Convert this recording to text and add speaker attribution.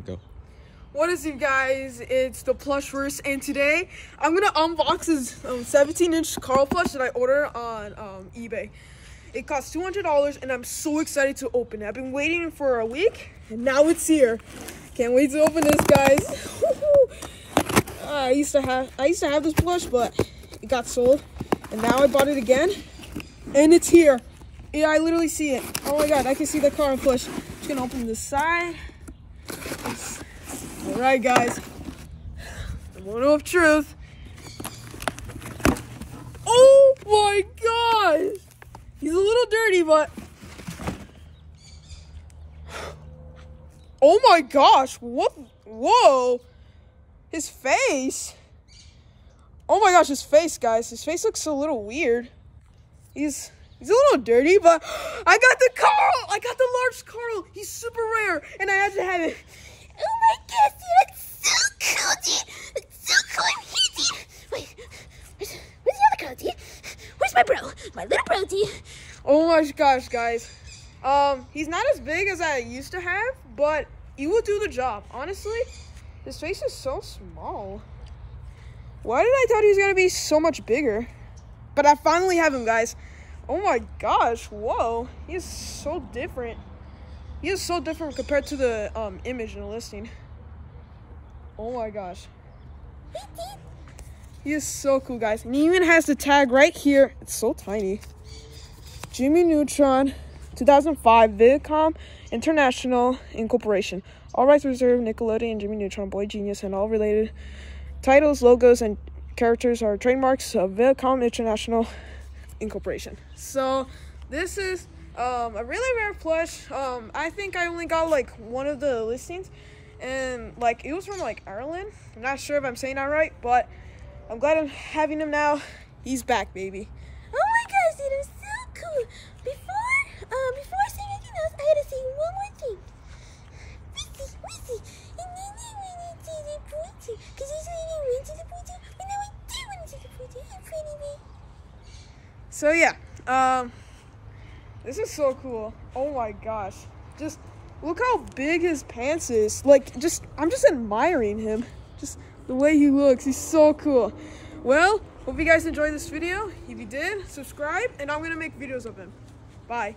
Speaker 1: Go.
Speaker 2: What is it, guys? It's the Plushverse, and today I'm gonna unbox this 17-inch Carl plush that I ordered on eBay. It cost $200, and I'm so excited to open it. I've been waiting for a week, and now it's here. Can't wait to open this, guys. I used to have this plush, but it got sold, and now I bought it again, and it's here. Yeah, I literally see it. Oh my god, I can see the Carl plush. Just gonna open this side. Alright, guys, the moment of truth. Oh my gosh, he's a little dirty, but oh my gosh, what? Whoa, his face. Oh my gosh, his face, guys. His face looks a little weird. He's a little dirty, but I got the Carl. I got the large Carl. He's super rare, and I had to have it.
Speaker 3: Oh my gosh, dude, that's so cool, dude. That's so cool. I'm here, dude. Wait, where's the other Carl, dude? Where's my bro? My little bro, dude.
Speaker 2: Oh my gosh, guys. He's not as big as I used to have, but he will do the job. Honestly, his face is so small. Why did I thought he was gonna be so much bigger? But I finally have him, guys. Oh my gosh, whoa. He is so different. He is so different compared to the image in the listing. Oh my gosh. He is so cool, guys. And he even has the tag right here. It's so tiny. Jimmy Neutron, 2005, Viacom International Incorporation. All rights reserved. Nickelodeon, Jimmy Neutron, Boy Genius, and all related titles, logos, and characters are trademarks of Viacom International Incorporation. So this is a really rare plush. I think I only got like one of the listings, and like it was from like Ireland. I'm not sure if I'm saying that right, but I'm glad I'm having him now. He's back, baby.
Speaker 3: Oh my gosh, dude, it's so cool. Before I say anything else, I had to say one more thing. Wheezy. And then I went to the pool, because usually I went to the pool, but now I do want to the pool in front of me.
Speaker 2: So yeah, this is so cool. Oh my gosh. Just look how big his pants is. Like, I'm just admiring him. Just the way he looks. He's so cool. Well, hope you guys enjoyed this video. If you did, subscribe, and I'm going to make videos of him. Bye.